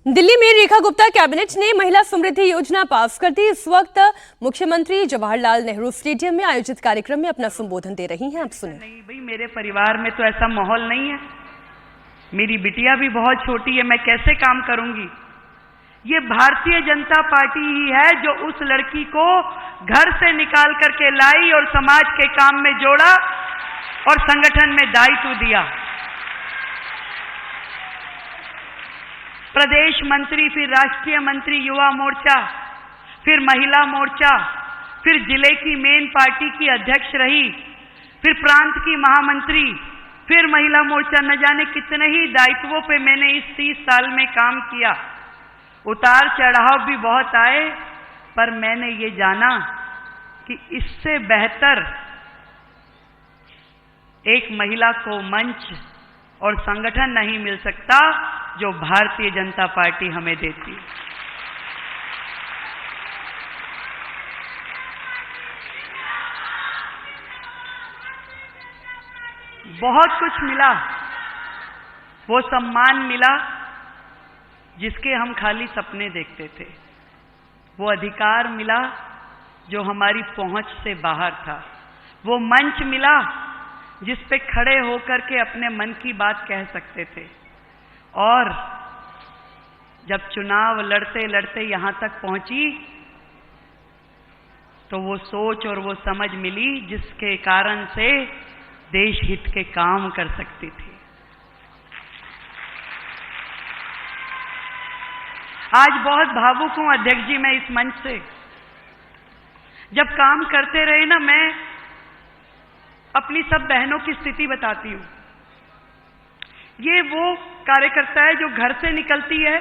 दिल्ली में रेखा गुप्ता कैबिनेट ने महिला समृद्धि योजना पास कर दी। इस वक्त मुख्यमंत्री जवाहरलाल नेहरू स्टेडियम में आयोजित कार्यक्रम में अपना संबोधन दे रही हैं। आप सुनिए। नहीं भाई, मेरे परिवार में तो ऐसा माहौल नहीं है। मेरी बिटिया भी बहुत छोटी है, मैं कैसे काम करूंगी। ये भारतीय जनता पार्टी ही है जो उस लड़की को घर से निकाल करके लाई और समाज के काम में जोड़ा और संगठन में दायित्व दिया। प्रदेश मंत्री, फिर राष्ट्रीय मंत्री युवा मोर्चा, फिर महिला मोर्चा, फिर जिले की मेन पार्टी की अध्यक्ष रही, फिर प्रांत की महामंत्री, फिर महिला मोर्चा। न जाने कितने ही दायित्वों पे मैंने इस 30 साल में काम किया। उतार चढ़ाव भी बहुत आए, पर मैंने ये जाना कि इससे बेहतर एक महिला को मंच और संगठन नहीं मिल सकता जो भारतीय जनता पार्टी हमें देती है। बहुत कुछ मिला, वो सम्मान मिला जिसके हम खाली सपने देखते थे, वो अधिकार मिला जो हमारी पहुंच से बाहर था, वो मंच मिला जिस पे खड़े होकर के अपने मन की बात कह सकते थे। और जब चुनाव लड़ते लड़ते यहां तक पहुंची तो वो सोच और वो समझ मिली जिसके कारण से देश हित के काम कर सकती थी। आज बहुत भावुक हूं अध्यक्ष जी मैं इस मंच से। जब काम करते रहे ना, मैं अपनी सब बहनों की स्थिति बताती हूं। ये वो कार्यकर्ता है जो घर से निकलती है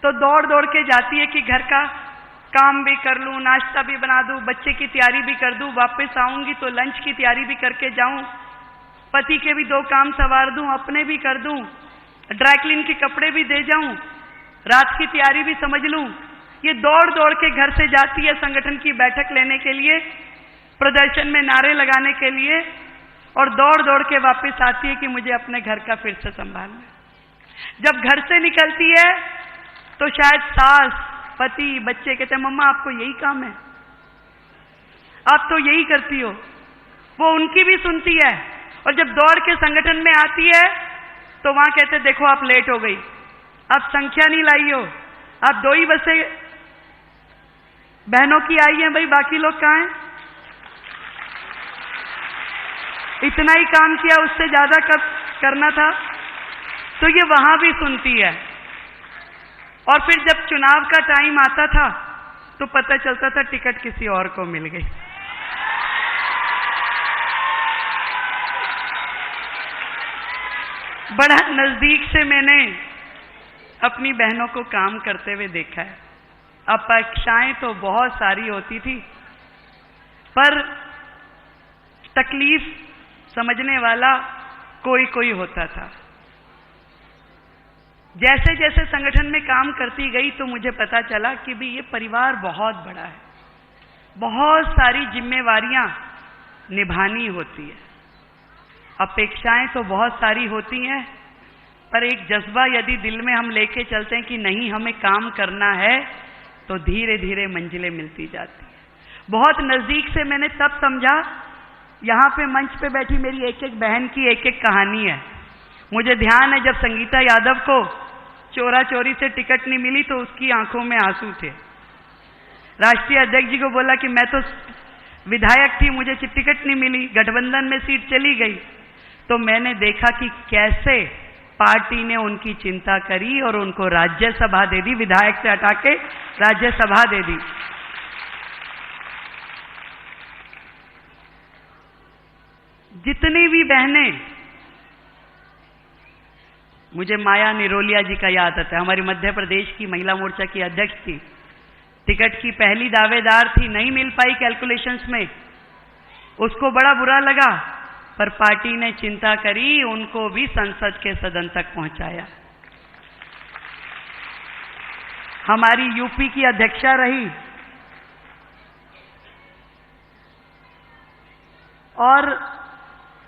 तो दौड़ दौड़ के जाती है कि घर का काम भी कर लूं, नाश्ता भी बना दूं, बच्चे की तैयारी भी कर दूं, वापस आऊंगी तो लंच की तैयारी भी करके जाऊं, पति के भी 2 काम संवार दूं, अपने भी कर दूं, ड्राई क्लीन के कपड़े भी दे जाऊं, रात की तैयारी भी समझ लूं। ये दौड़ दौड़ के घर से जाती है संगठन की बैठक लेने के लिए, प्रदर्शन में नारे लगाने के लिए, और दौड़ दौड़ के वापस आती है कि मुझे अपने घर का फिर से संभालना है। जब घर से निकलती है तो शायद सास, पति, बच्चे कहते हैं मम्मा आपको यही काम है, आप तो यही करती हो। वो उनकी भी सुनती है, और जब दौड़ के संगठन में आती है तो वहां कहते देखो आप लेट हो गई, आप संख्या नहीं लाई हो, आप 2 ही बसें बहनों की आई हैं, भाई बाकी लोग कहाँ हैं। इतना ही काम किया, उससे ज्यादा करना था। तो ये वहां भी सुनती है। और फिर जब चुनाव का टाइम आता था तो पता चलता था टिकट किसी और को मिल गई। बड़ा नजदीक से मैंने अपनी बहनों को काम करते हुए देखा है। अपेक्षाएं तो बहुत सारी होती थी, पर तकलीफ समझने वाला कोई कोई होता था। जैसे जैसे संगठन में काम करती गई तो मुझे पता चला कि भी ये परिवार बहुत बड़ा है, बहुत सारी जिम्मेवारियां निभानी होती है। अपेक्षाएं तो बहुत सारी होती हैं, पर एक जज्बा यदि दिल में हम लेके चलते हैं कि नहीं हमें काम करना है, तो धीरे धीरे मंजिलें मिलती जाती है। बहुत नजदीक से मैंने तब समझा, यहाँ पे मंच पे बैठी मेरी एक एक बहन की एक एक कहानी है। मुझे ध्यान है जब संगीता यादव को चोरा चोरी से टिकट नहीं मिली तो उसकी आंखों में आंसू थे। राष्ट्रीय अध्यक्ष जी को बोला कि मैं तो विधायक थी, मुझे टिकट नहीं मिली, गठबंधन में सीट चली गई। तो मैंने देखा कि कैसे पार्टी ने उनकी चिंता करी और उनको राज्यसभा दे दी, विधायक से हटा के राज्यसभा दे दी। जितनी भी बहनें, मुझे माया निरोलिया जी का याद आता है, हमारी मध्य प्रदेश की महिला मोर्चा की अध्यक्ष थी, टिकट की पहली दावेदार थी, नहीं मिल पाई कैलकुलेशंस में, उसको बड़ा बुरा लगा, पर पार्टी ने चिंता करी, उनको भी संसद के सदन तक पहुंचाया। हमारी यूपी की अध्यक्षा रही, और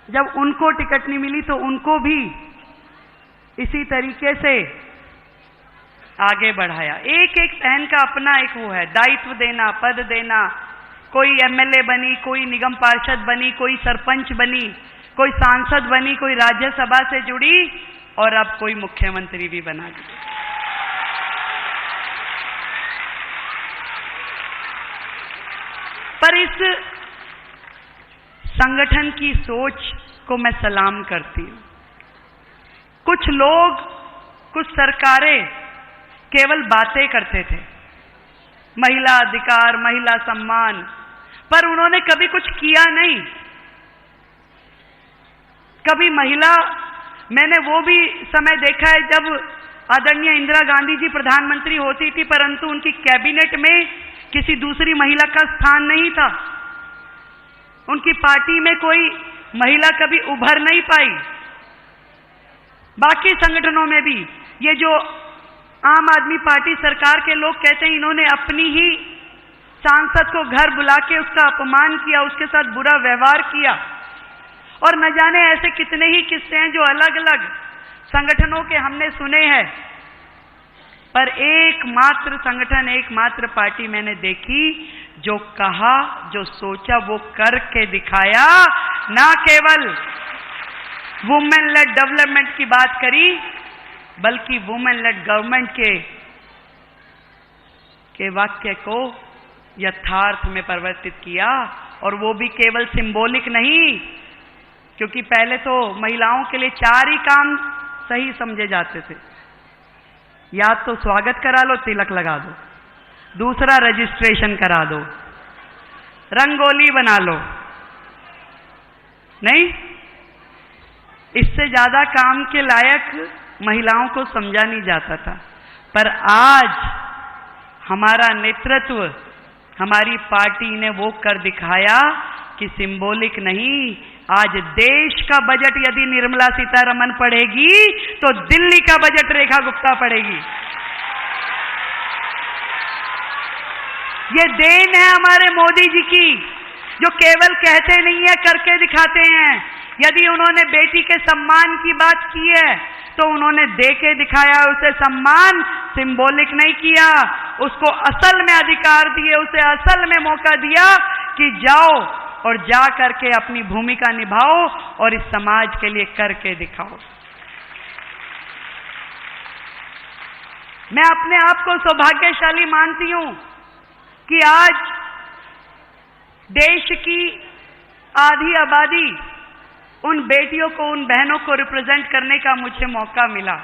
जब उनको टिकट नहीं मिली तो उनको भी इसी तरीके से आगे बढ़ाया। एक एक बहन का अपना एक वो है, दायित्व देना, पद देना। कोई एमएलए बनी, कोई निगम पार्षद बनी, कोई सरपंच बनी, कोई सांसद बनी, कोई राज्यसभा से जुड़ी और अब कोई मुख्यमंत्री भी बना दी। पर इस संगठन की सोच को मैं सलाम करती हूं। कुछ लोग, कुछ सरकारें केवल बातें करते थे, महिला अधिकार, महिला सम्मान, पर उन्होंने कभी कुछ किया नहीं। कभी महिला, मैंने वो भी समय देखा है जब आदरणीय इंदिरा गांधी जी प्रधानमंत्री होती थी, परंतु उनकी कैबिनेट में किसी दूसरी महिला का स्थान नहीं था। उनकी पार्टी में कोई महिला कभी उभर नहीं पाई। बाकी संगठनों में भी ये जो आम आदमी पार्टी सरकार के लोग कहते हैं, इन्होंने अपनी ही सांसद को घर बुला के उसका अपमान किया, उसके साथ बुरा व्यवहार किया, और न जाने ऐसे कितने ही किस्से हैं जो अलग अलग संगठनों के हमने सुने हैं। पर एकमात्र संगठन, एकमात्र पार्टी मैंने देखी जो कहा, जो सोचा वो करके दिखाया। ना केवल वुमेन लेड डेवलपमेंट की बात करी, बल्कि वुमेन लेड गवर्नमेंट के वाक्य को यथार्थ में परिवर्तित किया। और वो भी केवल सिंबॉलिक नहीं, क्योंकि पहले तो महिलाओं के लिए 4 ही काम सही समझे जाते थे। या तो स्वागत करा लो, तिलक लगा दो, दूसरा रजिस्ट्रेशन करा दो, रंगोली बना लो, नहीं, इससे ज्यादा काम के लायक महिलाओं को समझा नहीं जाता था। पर आज हमारा नेतृत्व, हमारी पार्टी ने वो कर दिखाया कि सिंबॉलिक नहीं, आज देश का बजट यदि निर्मला सीतारमण पढ़ेगी तो दिल्ली का बजट रेखा गुप्ता पढ़ेगी। ये देन है हमारे मोदी जी की, जो केवल कहते नहीं है, करके दिखाते हैं। यदि उन्होंने बेटी के सम्मान की बात की है तो उन्होंने दे के दिखाया, उसे सम्मान सिंबॉलिक नहीं किया, उसको असल में अधिकार दिए, उसे असल में मौका दिया कि जाओ और जा करके अपनी भूमिका निभाओ और इस समाज के लिए करके दिखाओ। मैं अपने आप को सौभाग्यशाली मानती हूं कि आज देश की आधी आबादी, उन बेटियों को, उन बहनों को रिप्रेजेंट करने का मुझे मौका मिला।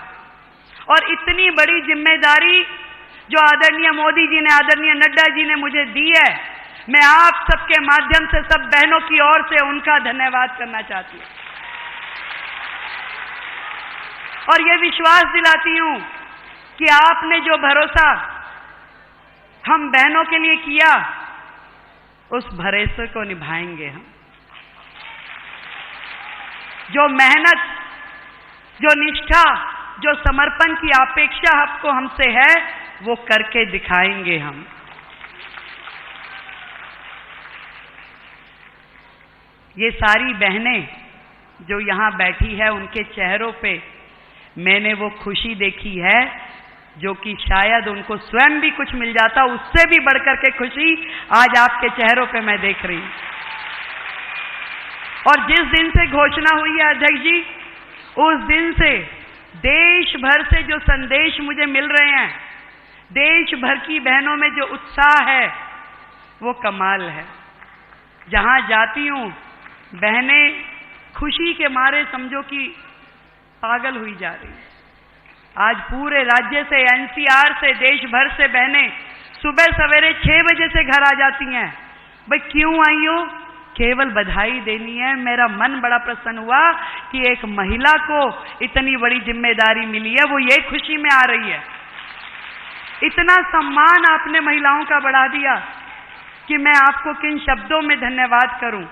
और इतनी बड़ी जिम्मेदारी जो आदरणीय मोदी जी ने, आदरणीय नड्डा जी ने मुझे दी है, मैं आप सबके माध्यम से सब बहनों की ओर से उनका धन्यवाद करना चाहती हूं। और ये विश्वास दिलाती हूं कि आपने जो भरोसा हम बहनों के लिए किया, उस भरोसे को निभाएंगे हम। जो मेहनत, जो निष्ठा, जो समर्पण की अपेक्षा आपको हमसे है, वो करके दिखाएंगे हम। ये सारी बहनें जो यहां बैठी है, उनके चेहरों पे मैंने वो खुशी देखी है जो कि शायद उनको स्वयं भी कुछ मिल जाता, उससे भी बढ़कर के खुशी आज आपके चेहरों पे मैं देख रही हूं। और जिस दिन से घोषणा हुई है अध्यक्ष जी, उस दिन से देश भर से जो संदेश मुझे मिल रहे हैं, देश भर की बहनों में जो उत्साह है, वो कमाल है। जहां जाती हूं, बहनें खुशी के मारे समझो कि पागल हुई जा रही। आज पूरे राज्य से, एनसीआर से, देश भर से बहनें सुबह सवेरे 6 बजे से घर आ जाती हैं। भाई क्यों आई हो? केवल बधाई देनी है। मेरा मन बड़ा प्रसन्न हुआ कि एक महिला को इतनी बड़ी जिम्मेदारी मिली है, वो ये खुशी में आ रही है। इतना सम्मान आपने महिलाओं का बढ़ा दिया कि मैं आपको किन शब्दों में धन्यवाद करूं।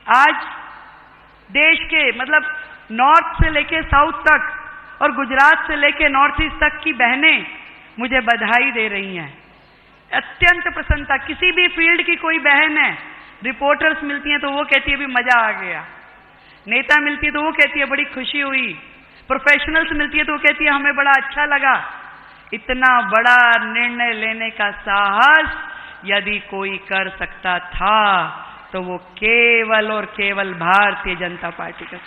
आज देश के, मतलब नॉर्थ से लेके साउथ तक और गुजरात से लेके नॉर्थ ईस्ट तक की बहनें मुझे बधाई दे रही हैं। अत्यंत प्रसन्नता। किसी भी फील्ड की कोई बहन है, रिपोर्टर्स मिलती हैं तो वो कहती है भी मजा आ गया, नेता मिलती है तो वो कहती है बड़ी खुशी हुई, प्रोफेशनल्स मिलती है तो वो कहती है हमें बड़ा अच्छा लगा। इतना बड़ा निर्णय लेने का साहस यदि कोई कर सकता था तो वो केवल और केवल भारतीय जनता पार्टी का।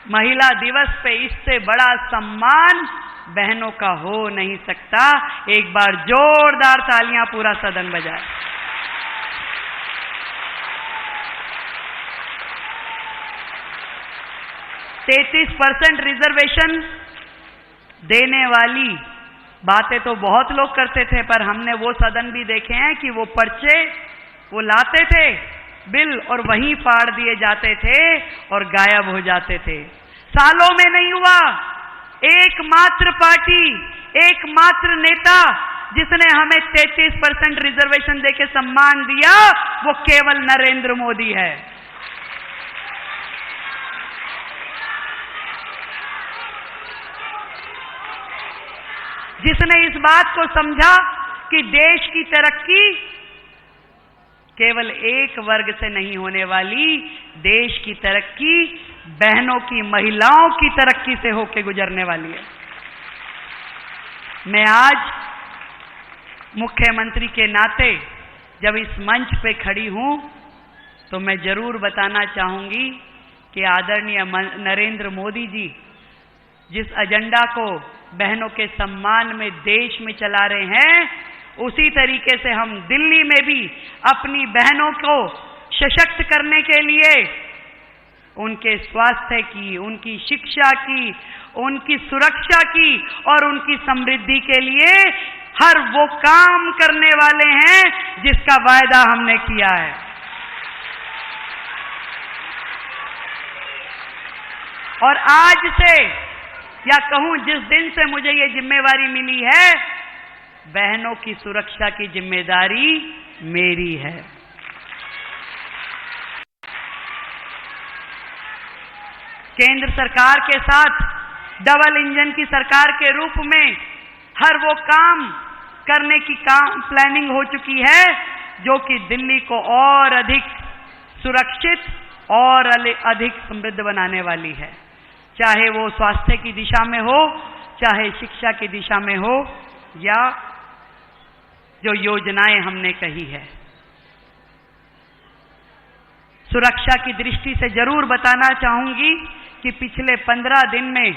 महिला दिवस पे इससे बड़ा सम्मान बहनों का हो नहीं सकता। एक बार जोरदार तालियां पूरा सदन बजाए। 33% रिजर्वेशन देने वाली बातें तो बहुत लोग करते थे, पर हमने वो सदन भी देखे हैं कि वो पर्चे वो लाते थे बिल और वहीं फाड़ दिए जाते थे और गायब हो जाते थे। सालों में नहीं हुआ। एकमात्र पार्टी, एकमात्र नेता जिसने हमें 33% रिजर्वेशन देके सम्मान दिया वो केवल नरेंद्र मोदी है। जिसने इस बात को समझा कि देश की तरक्की केवल एक वर्ग से नहीं होने वाली, देश की तरक्की बहनों की, महिलाओं की तरक्की से होकर गुजरने वाली है। मैं आज मुख्यमंत्री के नाते जब इस मंच पे खड़ी हूं तो मैं जरूर बताना चाहूंगी कि आदरणीय नरेंद्र मोदी जी जिस एजेंडा को बहनों के सम्मान में देश में चला रहे हैं, उसी तरीके से हम दिल्ली में भी अपनी बहनों को सशक्त करने के लिए उनके स्वास्थ्य की, उनकी शिक्षा की, उनकी सुरक्षा की और उनकी समृद्धि के लिए हर वो काम करने वाले हैं जिसका वायदा हमने किया है। और आज से, या कहूं जिस दिन से मुझे ये जिम्मेवारी मिली है, बहनों की सुरक्षा की जिम्मेदारी मेरी है। केंद्र सरकार के साथ डबल इंजन की सरकार के रूप में हर वो काम करने की प्लानिंग हो चुकी है जो कि दिल्ली को और अधिक सुरक्षित और अधिक समृद्ध बनाने वाली है। चाहे वो स्वास्थ्य की दिशा में हो, चाहे शिक्षा की दिशा में हो, या जो योजनाएं हमने कही है। सुरक्षा की दृष्टि से जरूर बताना चाहूंगी कि पिछले 15 दिन में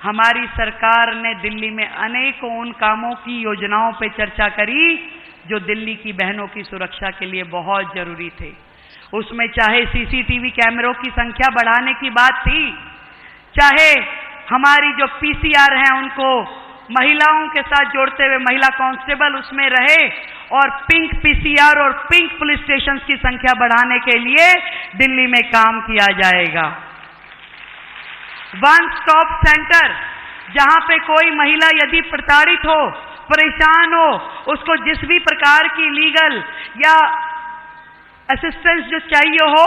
हमारी सरकार ने दिल्ली में अनेकों उन कामों की, योजनाओं पे चर्चा करी जो दिल्ली की बहनों की सुरक्षा के लिए बहुत जरूरी थे। उसमें चाहे सीसीटीवी कैमरों की संख्या बढ़ाने की बात थी, चाहे हमारी जो पीसीआर हैं उनको महिलाओं के साथ जोड़ते हुए महिला कांस्टेबल उसमें रहे, और पिंक पीसीआर और पिंक पुलिस स्टेशन की संख्या बढ़ाने के लिए दिल्ली में काम किया जाएगा। वन स्टॉप सेंटर, जहां पे कोई महिला यदि प्रताड़ित हो, परेशान हो, उसको जिस भी प्रकार की लीगल या असिस्टेंस जो चाहिए हो,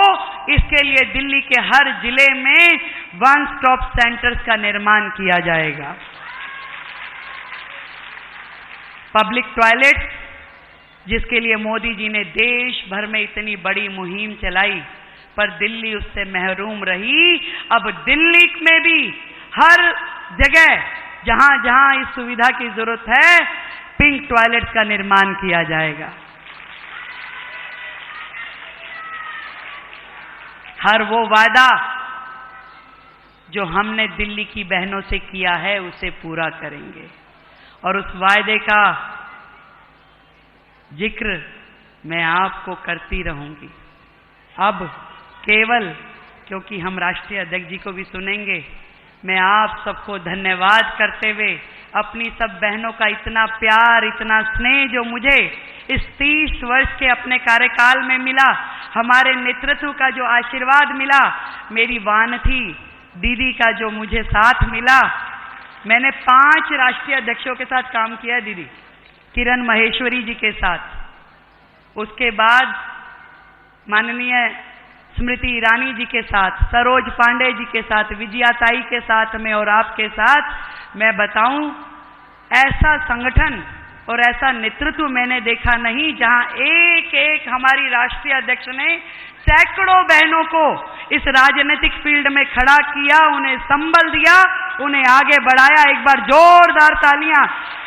इसके लिए दिल्ली के हर जिले में वन स्टॉप सेंटर्स का निर्माण किया जाएगा। पब्लिक टॉयलेट, जिसके लिए मोदी जी ने देश भर में इतनी बड़ी मुहिम चलाई, पर दिल्ली उससे महरूम रही। अब दिल्ली में भी हर जगह जहां जहां इस सुविधा की जरूरत है, पिंक टॉयलेट का निर्माण किया जाएगा। हर वो वादा जो हमने दिल्ली की बहनों से किया है उसे पूरा करेंगे, और उस वायदे का जिक्र मैं आपको करती रहूंगी। अब केवल क्योंकि हम राष्ट्रीय अध्यक्ष जी को भी सुनेंगे, मैं आप सबको धन्यवाद करते हुए अपनी सब बहनों का इतना प्यार, इतना स्नेह जो मुझे इस 30 वर्ष के अपने कार्यकाल में मिला, हमारे नेतृत्व का जो आशीर्वाद मिला, मेरी वानथी दीदी का जो मुझे साथ मिला। मैंने 5 राष्ट्रीय अध्यक्षों के साथ काम किया दीदी, किरण महेश्वरी जी के साथ, उसके बाद माननीय स्मृति ईरानी जी के साथ, सरोज पांडे जी के साथ, विजया ताई के साथ में, और आपके साथ। मैं बताऊं, ऐसा संगठन और ऐसा नेतृत्व मैंने देखा नहीं जहां एक एक हमारी राष्ट्रीय अध्यक्ष ने सैकड़ों बहनों को इस राजनीतिक फील्ड में खड़ा किया, उन्हें संबल दिया, उन्हें आगे बढ़ाया। एक बार जोरदार तालियां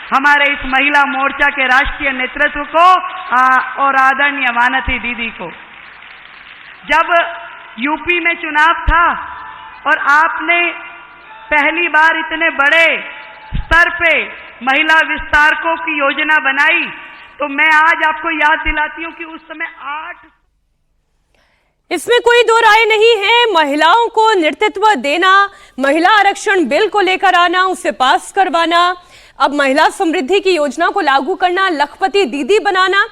हमारे इस महिला मोर्चा के राष्ट्रीय नेतृत्व को और आदरणीय मानसी दीदी को। जब यूपी में चुनाव था और आपने पहली बार इतने बड़े स्तर पे महिला विस्तारकों की योजना बनाई, तो मैं आज आपको याद दिलाती हूं कि उस समय 8 इसमें कोई दो राय नहीं है। महिलाओं को नेतृत्व देना, महिला आरक्षण बिल को लेकर आना, उसे पास करवाना, अब महिला समृद्धि की योजना को लागू करना, लखपति दीदी बनाना,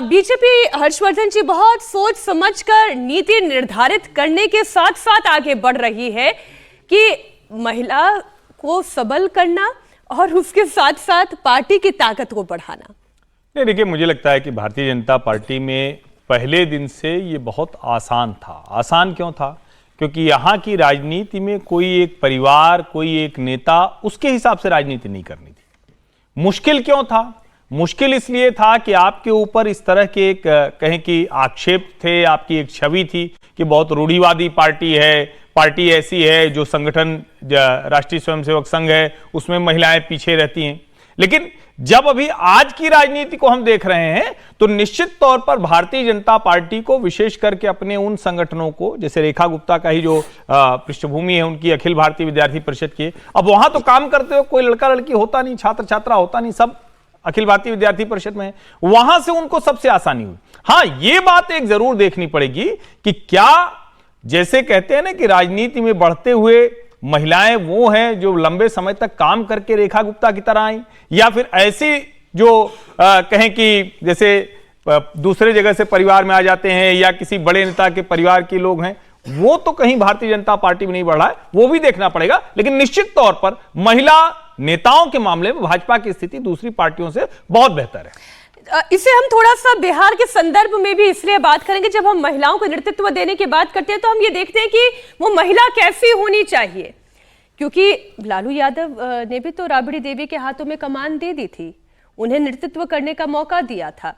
बीजेपी हर्षवर्धन जी बहुत सोच समझकर नीति निर्धारित करने के साथ साथ आगे बढ़ रही है कि महिला को सबल करना और उसके साथ साथ पार्टी की ताकत को बढ़ाना। नहीं, देखिए, मुझे लगता है कि भारतीय जनता पार्टी में पहले दिन से ये बहुत आसान था। आसान क्यों था? क्योंकि यहाँ की राजनीति में कोई एक परिवार, कोई एक नेता उसके हिसाब से राजनीति नहीं करनी थी। मुश्किल क्यों था? मुश्किल इसलिए था कि आपके ऊपर इस तरह के एक कहें कि आक्षेप थे, आपकी एक छवि थी कि बहुत रूढ़िवादी पार्टी है, पार्टी ऐसी है जो संगठन राष्ट्रीय स्वयंसेवक संघ है उसमें महिलाएं पीछे रहती हैं। लेकिन जब अभी आज की राजनीति को हम देख रहे हैं तो निश्चित तौर पर भारतीय जनता पार्टी को, विशेष करके अपने उन संगठनों को, जैसे रेखा गुप्ता का ही जो पृष्ठभूमि है उनकी अखिल भारतीय विद्यार्थी परिषद की, अब वहां तो काम करते हो कोई लड़का लड़की होता नहीं, छात्र छात्रा होता नहीं, सब अखिल भारतीय विद्यार्थी परिषद में है, वहां से उनको सबसे आसानी हुई। हाँ, ये बात एक जरूर देखनी पड़ेगी कि क्या, जैसे कहते हैं ना कि राजनीति में बढ़ते हुए महिलाएं वो हैं जो लंबे समय तक काम करके रेखा गुप्ता की तरह आई, या फिर ऐसी जो कहें कि जैसे दूसरे जगह से परिवार में आ जाते हैं या किसी बड़े नेता के परिवार के लोग हैं, वो तो कहीं भारतीय जनता पार्टी में नहीं बढ़ा है, वो भी देखना पड़ेगा। लेकिन निश्चित तौर पर महिला नेताओं के मामले में भाजपा की स्थिति दूसरी पार्टियों से बहुत बेहतर है। इसे हम थोड़ा सा बिहार के संदर्भ में भी इसलिए बात करेंगे, जब हम महिलाओं को नेतृत्व देने की बात करते हैं तो हम ये देखते हैं कि वो महिला कैसी होनी चाहिए, क्योंकि लालू यादव ने भी तो राबड़ी देवी के हाथों में कमान दे दी थी, उन्हें नेतृत्व करने का मौका दिया था।